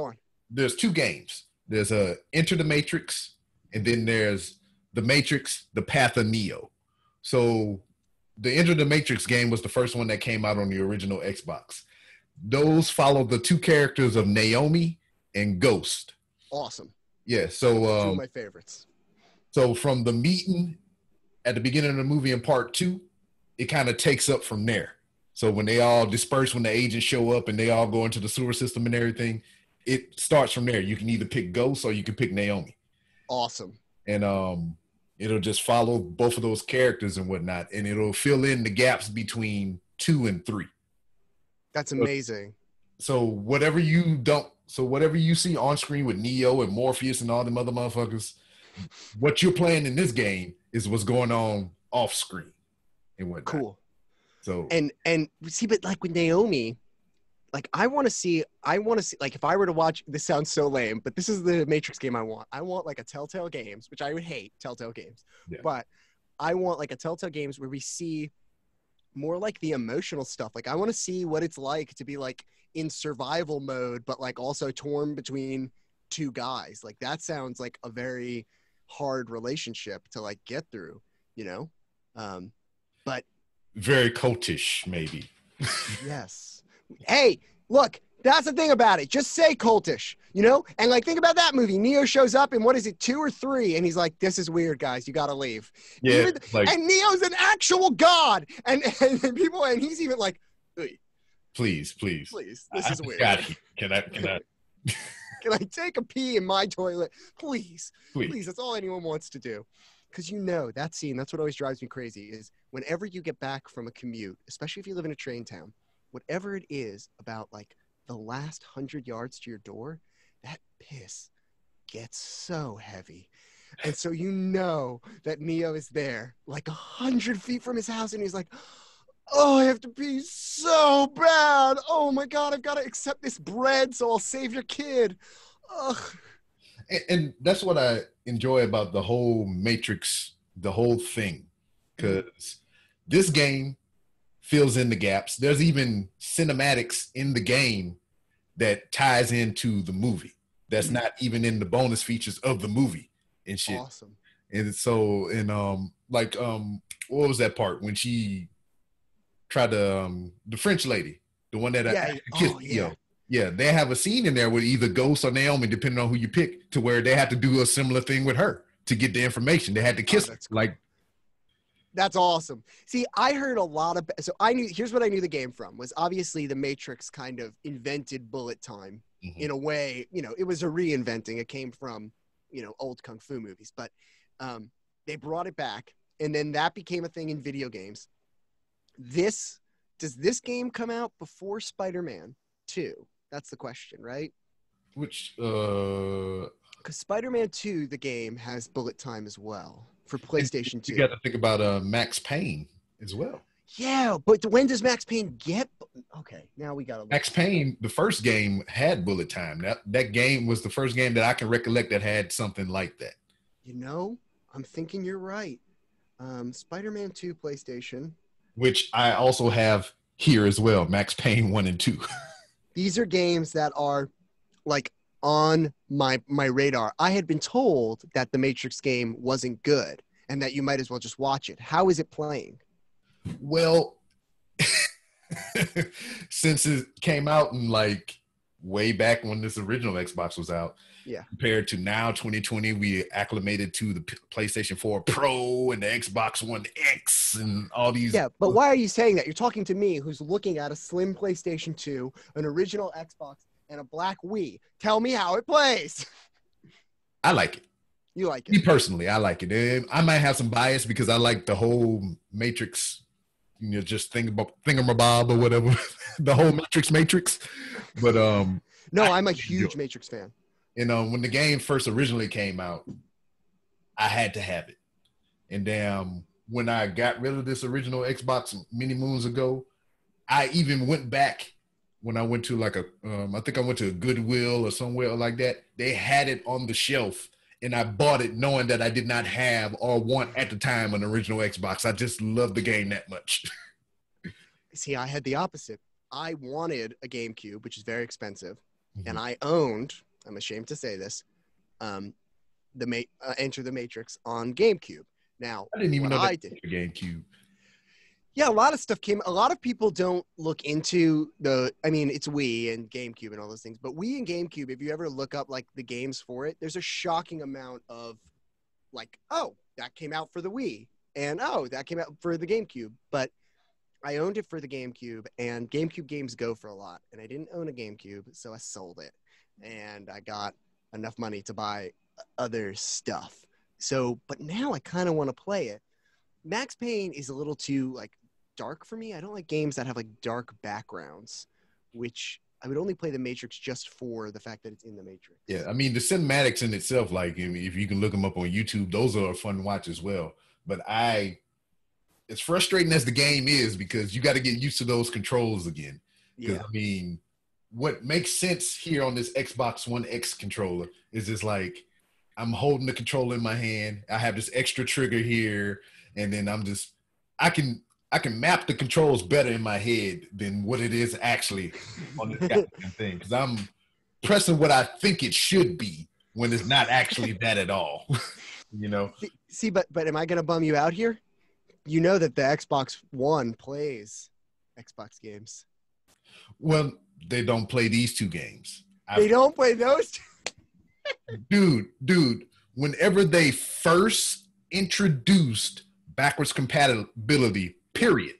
on. There's two games. There's Enter the Matrix, and then there's the Matrix, the Path of Neo. So the Enter the Matrix game was the first one that came out on the original Xbox. Those follow the two characters of Naomi and Ghost. Awesome. Yeah, so two of my favorites. So from the meeting at the beginning of the movie in part 2, it kind of takes up from there. So when they all disperse, when the agents show up and they all go into the sewer system and everything, it starts from there. You can either pick Ghost or you can pick Naomi. Awesome. And it'll just follow both of those characters and whatnot, and it'll fill in the gaps between 2 and 3. That's amazing. So whatever you see on screen with Neo and Morpheus and all them other motherfuckers, what you're playing in this game is what's going on off screen and whatnot. Cool. So and see, but like with Naomi, like I want to see, like if I were to watch, this sounds so lame, but this is the Matrix game I want. I want like a Telltale Games, which I would hate Telltale Games, but I want like a Telltale Games where we see more like the emotional stuff. Like I want to see what it's like to be like in survival mode, but like also torn between two guys. Like that sounds like a very hard relationship to like get through, you know? But very cultish, maybe. Yes. Hey, look, that's the thing about it. Just say cultish, you know? And like, think about that movie. Neo shows up in, what is it, 2 or 3? And he's like, this is weird, guys. You got to leave. Yeah. And Neo's an actual god. And people, and he's even like, Please. Please. This is weird. Got it. Can I? Can I take a pee in my toilet? Please. Please. Please. That's all anyone wants to do. Because that scene, that's what always drives me crazy is whenever you get back from a commute, especially if you live in a train town, whatever it is about like the last 100 yards to your door, that piss gets so heavy. And so that Neo is there like 100 feet from his house and he's like, oh, I have to pee so bad. Oh my God, I've got to accept this bread so I'll save your kid. Ugh. And that's what I enjoy about the whole Matrix, the whole thing, because this game fills in the gaps. There's even cinematics in the game that ties into the movie. That's not even in the bonus features of the movie and shit. Awesome. And so, what was that part when she tried to, the French lady, the one that kissed Neo? Yeah, they have a scene in there with either Ghost or Naomi, depending on who you pick, to where they had to do a similar thing with her to get the information. They had to kiss her. Cool. That's awesome. See, I heard a lot of, so here's what I knew the game from, was obviously the Matrix kind of invented bullet time in a way, it was a reinventing. It came from, old Kung Fu movies, but they brought it back and then that became a thing in video games. Does this game come out before Spider-Man 2? That's the question, right? Which, because Spider-Man 2, the game, has bullet time as well for PlayStation 2. You got to think about Max Payne as well. Yeah, but when does Max Payne get? Okay, now we got to. Max Payne, the first game had bullet time. That game was the first game that I can recollect that had something like that. I'm thinking you're right. Spider-Man 2 PlayStation, which I also have here as well. Max Payne 1 and 2. These are games that are like on my radar. I had been told that the Matrix game wasn't good and that you might as well just watch it. How is it playing? Well, since it came out in like way back when this original Xbox was out, compared to now 2020, we acclimated to the PlayStation 4 Pro and the Xbox One X and all these. Yeah, but why are you saying that? You're talking to me who's looking at a slim PlayStation 2, an original Xbox, and a black Wii. Tell me how it plays. I like it. You like it? Me personally, I like it. And I might have some bias because I like the whole Matrix, just thingamabob or whatever, the whole Matrix. But no, I'm a huge Matrix fan. When the game first originally came out, I had to have it. And then when I got rid of this original Xbox many moons ago, I even went back when I went to I think I went to a Goodwill or somewhere like that. They had it on the shelf and I bought it knowing that I did not have or want at the time an original Xbox. I just loved the game that much. See, I had the opposite. I wanted a GameCube, which is very expensive, and I owned, I'm ashamed to say this, Enter the Matrix on GameCube. Now, I didn't even know that was a GameCube. Yeah, a lot of stuff came. A lot of people don't look into it's Wii and GameCube and all those things, but Wii and GameCube, if you ever look up like the games for it, there's a shocking amount of like, oh, that came out for the Wii, and oh, that came out for the GameCube. But I owned it for the GameCube, and GameCube games go for a lot, and I didn't own a GameCube, so I sold it, and I got enough money to buy other stuff. So, but now I kind of want to play it. Max Payne is a little too like dark for me. I don't like games that have like dark backgrounds, which I would only play the Matrix just for the fact that it's in the Matrix. Yeah, I mean the cinematics in itself, like if you can look them up on YouTube, those are a fun watch as well. But as frustrating as the game is, because you got to get used to those controls again. Yeah, I mean, what makes sense here on this Xbox One X controller is just like I'm holding the controller in my hand. I have this extra trigger here, and then I can map the controls better in my head than what it is actually on this goddamn thing. Because I'm pressing what I think it should be when it's not actually that at all. See, but am I going to bum you out here? You know that the Xbox One plays Xbox games. Well, they don't play these two games. They don't play those two? Dude, whenever they first introduced backwards compatibility, period,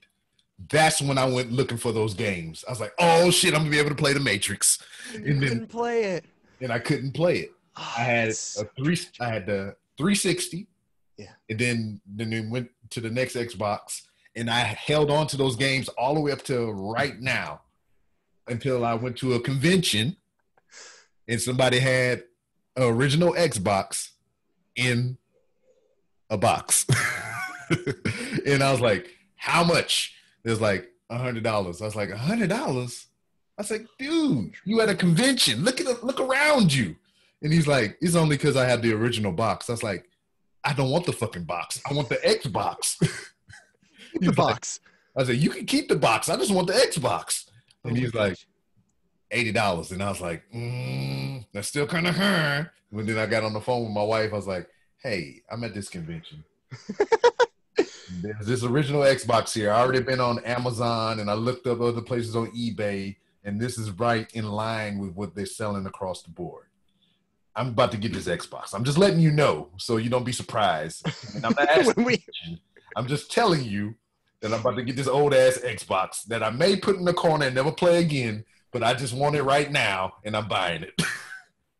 That's when I went looking for those games. I was like, oh shit, I'm gonna be able to play the Matrix. And you couldn't play it. And I couldn't play it. Oh, I had the 360. Yeah. And then we went to the next Xbox, and I held on to those games all the way up to right now until I went to a convention and somebody had an original Xbox in a box. And I was like, how much? It was like $100. I was like, $100? I was like, dude, you at a convention. Look around you. And he's like, it's only because I had the original box. I was like, I don't want the fucking box. I want the Xbox. Keep the box. I was like, you can keep the box. I just want the Xbox. And he's like, $80. And I was like, that's still kind of her. When then I got on the phone with my wife, I was like, hey, I'm at this convention. There's this original Xbox here. I already been on Amazon, and I looked up other places on eBay, and this is right in line with what they're selling across the board. I'm about to get this Xbox. I'm just letting you know so you don't be surprised. And I'm not asking I'm just telling you that I'm about to get this old-ass Xbox that I may put in the corner and never play again, but I just want it right now, and I'm buying it.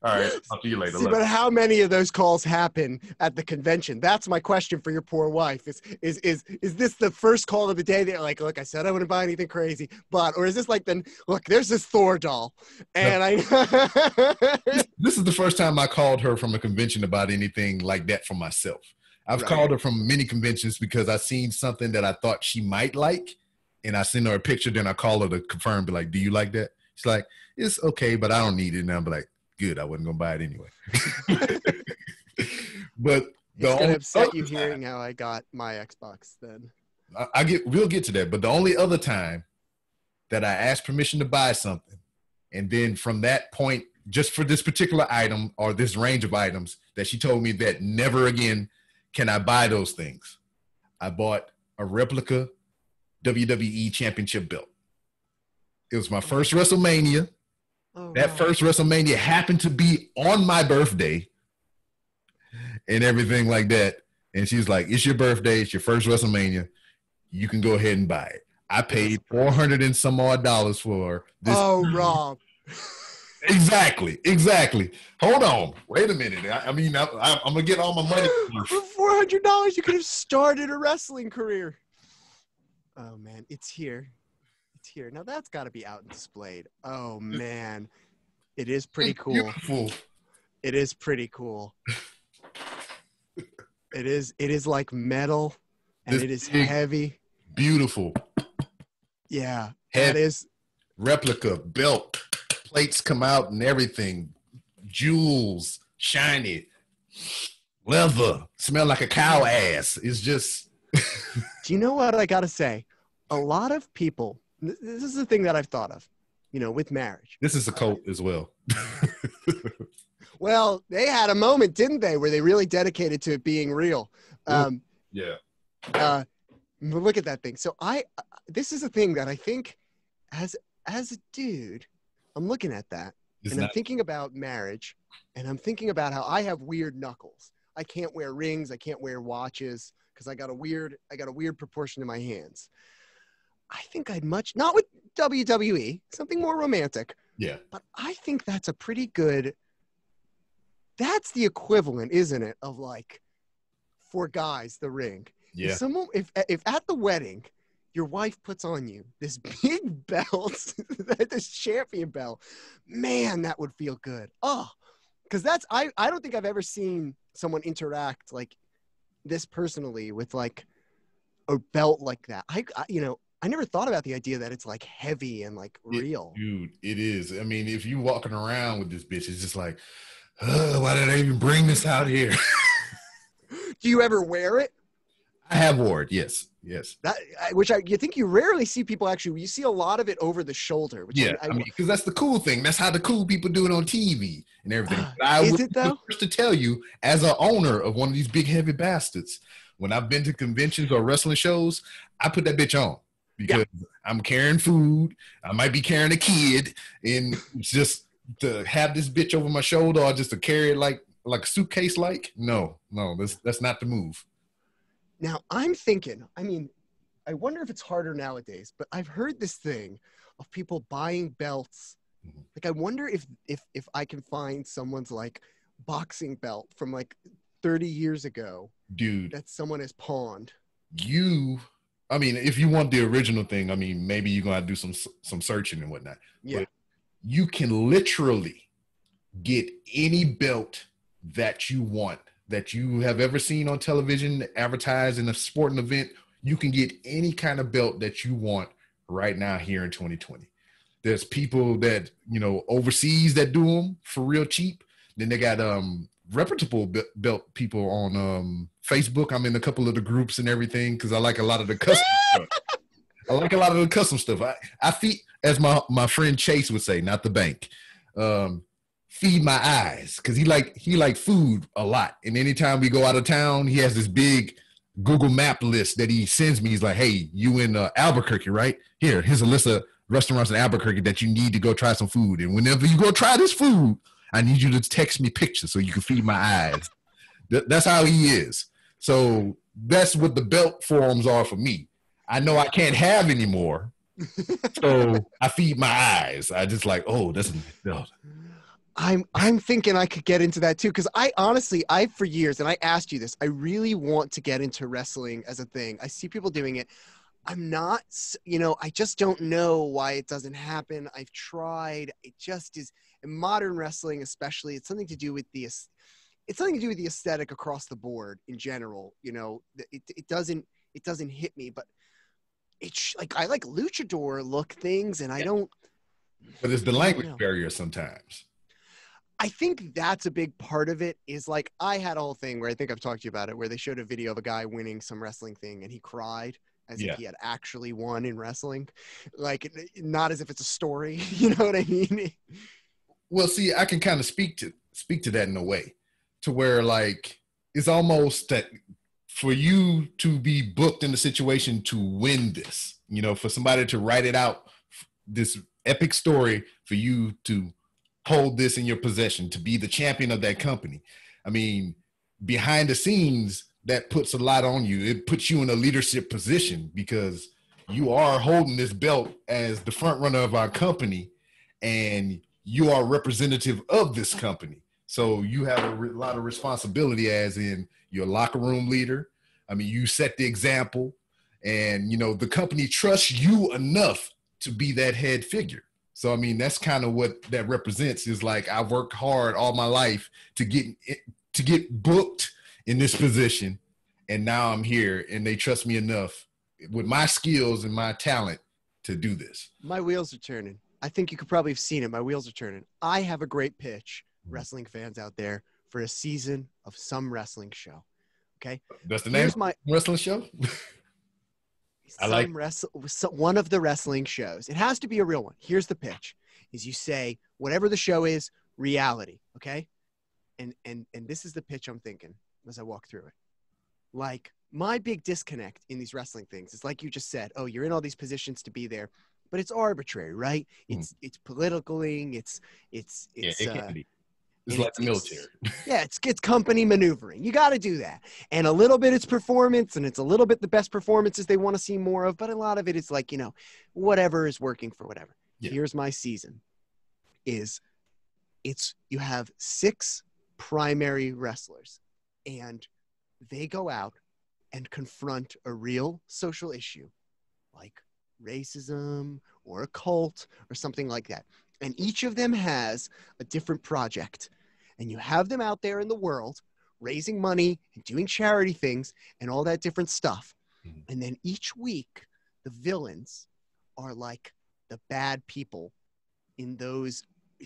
All right, I'll see you later. See, but how many of those calls happen at the convention? That's my question for your poor wife. Is this the first call of the day that like, look, I said I wouldn't buy anything crazy, or is this like then look, there's this Thor doll, and This is the first time I called her from a convention about anything like that for myself. I've called her from many conventions because I seen something that I thought she might like, and I send her a picture. Then I call her to confirm, be like, "Do you like that?" She's like, "It's okay, but I don't need it." And I'm like, good, I wasn't gonna buy it anyway. But it's gonna upset you hearing how I got my Xbox then. We'll get to that. But the only other time that I asked permission to buy something, and then from that point, just for this particular item or this range of items, that she told me that never again can I buy those things. I bought a replica WWE Championship belt. It was my first WrestleMania. That first WrestleMania happened to be on my birthday and everything like that. And she was like, it's your birthday. It's your first WrestleMania. You can go ahead and buy it. I paid $400 and some odd for this. Oh, Rob. Exactly. Hold on. Wait a minute. I'm going to get all my money. For $400, you could have started a wrestling career. Oh, man. It's here. Here now, that's got to be out and displayed. Oh man, it is pretty cool. Beautiful. It is pretty cool. It is like metal, and it is heavy. Beautiful. Yeah, Heavy. That is replica belt. Plates come out and everything. Jewels, shiny, leather. Smell like a cow ass. It's just. Do you know what I got to say? A lot of people. This is the thing that I've thought of, with marriage. This is a cult as well. Well, they had a moment, didn't they, where they really dedicated to it being real. Yeah. Look at that thing. So this is a thing that I think as a dude, I'm looking at that I'm thinking about marriage, and I'm thinking about how I have weird knuckles. I can't wear rings. I can't wear watches because I got a weird proportion to my hands. I think not with WWE, something more romantic. Yeah. But I think that's that's the equivalent, isn't it, of like, for guys, the ring. Yeah. If at the wedding, your wife puts on you this big belt, this champion belt, man, that would feel good. Oh, because I don't think I've ever seen someone interact like this personally with like a belt like that. I never thought about the idea that it's like heavy and like real. Dude, it is. I mean, if you walking around with this bitch, it's just like, why did I even bring this out here? Do you ever wear it? I have worn it, yes. You think you rarely see people actually. You see a lot of it over the shoulder. I mean, because that's the cool thing. That's how the cool people do it on TV and everything. Is it though? First to tell you, as an owner of one of these big heavy bastards, when I've been to conventions or wrestling shows, I put that bitch on. Because I'm carrying food, I might be carrying a kid, and just to have this bitch over my shoulder or just to carry it like a suitcase, no, that's not the move. Now I'm thinking. I mean, I wonder if it's harder nowadays, but I've heard this thing of people buying belts. Like, I wonder if I can find someone's like boxing belt from like 30 years ago, dude, that someone has pawned. I mean, if you want the original thing, I mean, maybe you're gonna have to do some searching and whatnot. Yeah. But you can literally get any belt that you want, that you have ever seen on television advertised in a sporting event. You can get any kind of belt that you want right now here in 2020. There's people that, overseas that do them for real cheap. Then they got reputable belt people on Facebook. I'm in a couple of the groups and everything because I like a lot of the custom stuff. I like a lot of the custom stuff. I feed, as my friend Chase would say, not the bank, feed my eyes, because he like food a lot. And anytime we go out of town, he has this big Google map list that he sends me. He's like, hey, you in Albuquerque, right? Here's a list of restaurants in Albuquerque that you need to go try some food. And whenever you go try this food, I need you to text me pictures so you can feed my eyes. That's how he is. So that's what the belt forums are for me. I know I can't have any more, so I feed my eyes. I just like, oh, that's a belt. I'm thinking I could get into that too, because I honestly, for years, and I asked you this, I really want to get into wrestling as a thing. I see people doing it. I'm not, I just don't know why it doesn't happen. I've tried. It just is. In modern wrestling, especially, it's something to do with the aesthetic across the board in general. It doesn't hit me, but it's like, I like luchador look things, and I don't. But it's the language barrier sometimes. I think that's a big part of it. Is like, I had a whole thing where I think I've talked to you about it, where they showed a video of a guy winning some wrestling thing and he cried as if he had actually won in wrestling. Like, not as if it's a story. You know what I mean? Well, see, I can kind of speak to that in a way, to where like it's almost that for you to be booked in the situation to win this, for somebody to write it out, this epic story for you to hold this in your possession, to be the champion of that company. I mean, behind the scenes, that puts a lot on you. It puts you in a leadership position because you are holding this belt as the front runner of our company, and you are representative of this company. So you have a lot of responsibility, as in your locker room leader. I mean, you set the example, and, the company trusts you enough to be that head figure. So, I mean, that's kind of what that represents, is like, I've worked hard all my life to get booked in this position. And now I'm here, and they trust me enough with my skills and my talent to do this. My wheels are turning. I think you could probably have seen it. My wheels are turning. I have a great pitch, wrestling fans out there, for a season of some wrestling show. Okay. That's the name of the wrestling show? One of the wrestling shows. It has to be a real one. Here's the pitch: is you say whatever the show is, reality. Okay. And this is the pitch I'm thinking as I walk through it. Like, my big disconnect in these wrestling things is, like you just said, oh, you're in all these positions to be there, but it's arbitrary, right? It's politicking. It can be. It's like the military. It's company maneuvering. You got to do that. And a little bit it's performance, and it's a little bit the best performances they want to see more of, but a lot of it is like, whatever is working for whatever. Yeah. Here's my season. You have 6 primary wrestlers, and they go out and confront a real social issue like racism or a cult or something like that. And each of them has a different project. And you have them out there in the world raising money and doing charity things and all that different stuff. Mm-hmm. And then each week, the villains are like the bad people in those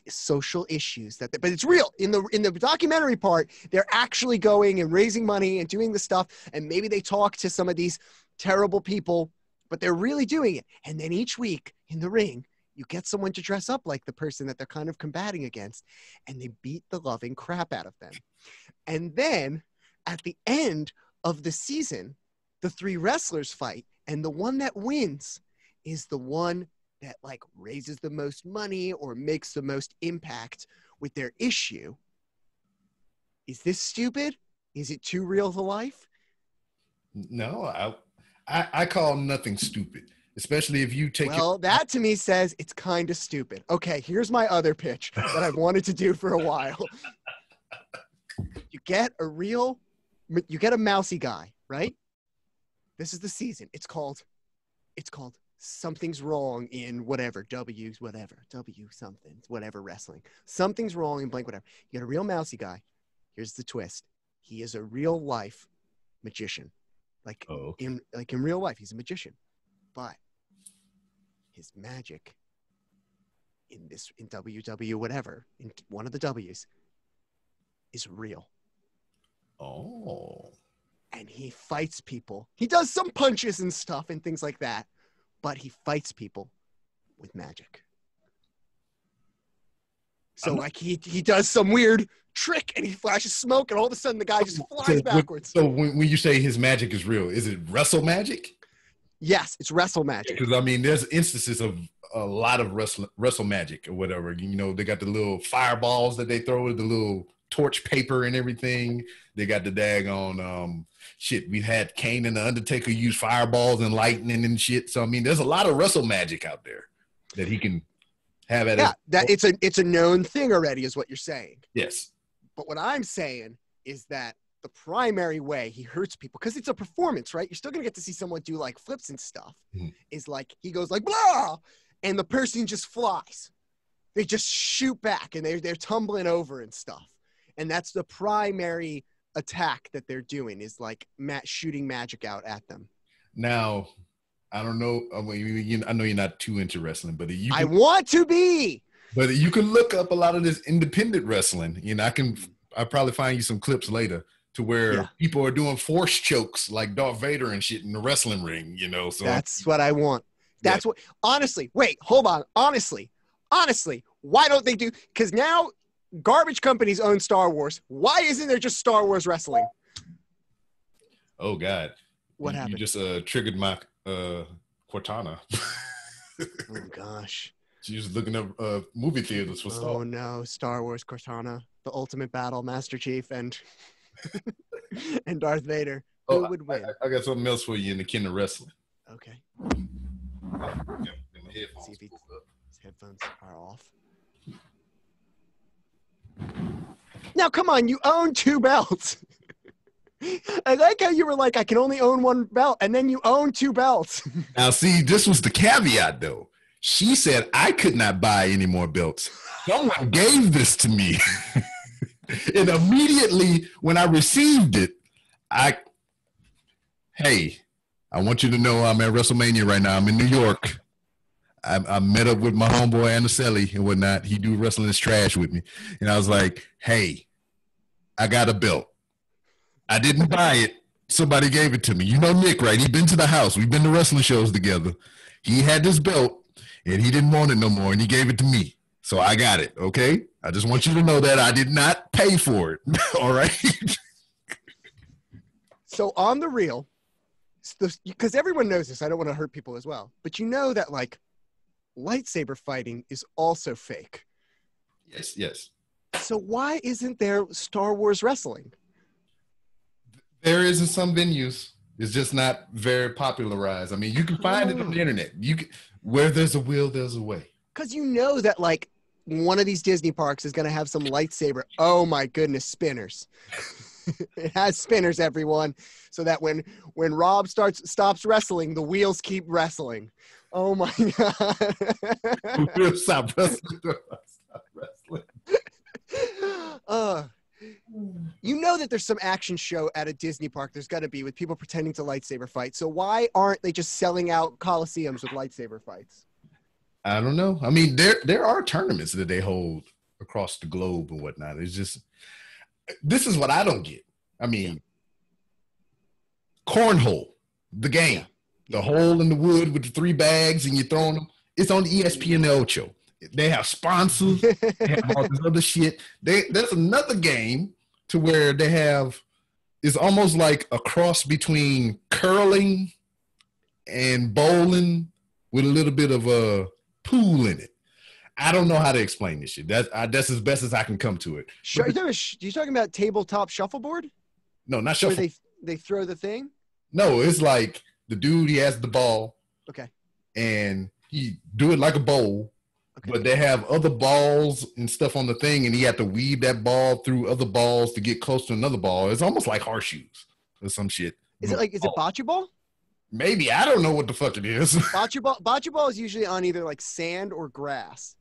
social issues but it's real. In the documentary part, they're actually going and raising money and doing the stuff. And maybe they talk to some of these terrible people, but they're really doing it. And then each week in the ring, you get someone to dress up like the person that they're kind of combating against, and they beat the loving crap out of them. And then at the end of the season, the 3 wrestlers fight, and the one that wins is the one that like raises the most money or makes the most impact with their issue. Is this stupid? Is it too real to life? No, I call nothing stupid, especially if you take Well, that to me says it's kind of stupid. Okay, here's my other pitch that I've wanted to do for a while. You get a mousy guy, right? This is the season. It's called Something's Wrong in whatever, W something, whatever wrestling. Something's wrong in blank, whatever. You get a real mousy guy. Here's the twist. He is a real life magician. In real life, he's a magician. But his magic in WW whatever, in one of the W's, is real. Oh. And he fights people. He does some punches and stuff and things like that, but he fights people with magic. So he does some weird trick and he flashes smoke and all of a sudden the guy just flies backwards. So when you say his magic is real, is it wrestle magic? Yes, it's wrestle magic. Because I mean, there's instances of a lot of wrestle magic or whatever. You know, they got the little fireballs that they throw with the little torch paper and everything. They got the daggone shit. We had Kane and the Undertaker use fireballs and lightning and shit. So I mean, there's a lot of wrestle magic out there that he can have at. Yeah, it's a known thing already, is what you're saying. Yes. But what I'm saying is that the primary way he hurts people, because it's a performance, right? You're still gonna get to see someone do like flips and stuff. Is like he goes like blah, and the person just flies. They just shoot back and they're tumbling over and stuff. And that's the primary attack that they're doing, is like shooting magic out at them. Now, I don't know. I know you're not too into wrestling, but I want to be. But you can look up a lot of this independent wrestling. You know, I'll probably find you some clips later to where people are doing force chokes like Darth Vader and shit in the wrestling ring. You know, so that's what I want. That's what. Honestly, wait, hold on. Honestly, why don't they do? Because now garbage companies own Star Wars. Why isn't there just Star Wars wrestling? Oh God, what happened? You just triggered my Cortana. Oh gosh. She's looking up movie theaters for Star. Oh no, Star Wars Cortana, the ultimate battle, Master Chief and and Darth Vader. Who would win? I got something else for you in the kin of wrestling. Okay. See if his headphones are off. Now, come on, you own 2 belts. I like how you were like, I can only own 1 belt, and then you own 2 belts. Now, see, this was the caveat, though. She said I could not buy any more belts. Someone gave this to me. And immediately when I received it, hey, I want you to know I'm at WrestleMania right now. I'm in New York. I met up with my homeboy Anicelli and whatnot. He do wrestling is trash with me. And I was like, hey, I got a belt. I didn't buy it. Somebody gave it to me. You know Nick, right? He been to the house. We've been to wrestling shows together. He had this belt, and he didn't want it no more, and he gave it to me. So I got it, okay? I just want you to know that I did not pay for it, all right? So on the real, because everyone knows this, I don't want to hurt people as well, but you know that, like, lightsaber fighting is also fake. Yes. So why isn't there Star Wars wrestling? There is in some venues. It's just not very popularized. I mean, you can find it on the internet. Where there's a will, there's a way. Because you know that, like, one of these Disney parks is going to have some lightsaber. Oh, my goodness, spinners. It has spinners, everyone, so that when Rob stops wrestling, the wheels keep wrestling. Oh, my God. We'll stop wrestling. You know that there's some action show at a Disney park. There's got to be, with people pretending to lightsaber fight. So why aren't they just selling out coliseums with lightsaber fights? I don't know. I mean, there are tournaments that they hold across the globe and whatnot. It's just, this is what I don't get. I mean, cornhole, the game, the hole in the wood with the 3 bags and you're throwing them. It's on the ESPN Ocho. They have sponsors. They have all this other shit. There's another game to where they have, it's almost like a cross between curling and bowling with a little bit of a pool in it. I don't know how to explain this shit. That's as best as I can come to it. Sure, you talking about tabletop shuffleboard? No, not shuffleboard. Where they throw the thing? No, it's like the dude, he has the ball. Okay. And he do it like a bowl. Okay. But they have other balls and stuff on the thing, and he had to weave that ball through other balls to get close to another ball. It's almost like horseshoes or some shit. Is it bocce ball? Maybe. I don't know what the fuck it is. Bocce ball is usually on either like sand or grass.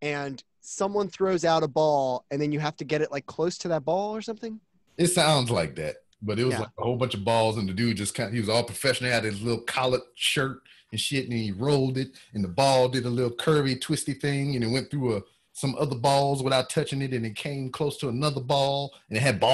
And someone throws out a ball, and then you have to get it like close to that ball or something. It sounds like that. But it was like a whole bunch of balls, and the dude just he was all professional. He had his little collared shirt and shit, and he rolled it, and the ball did a little curvy, twisty thing, and it went through some other balls without touching it, and it came close to another ball, and it had balls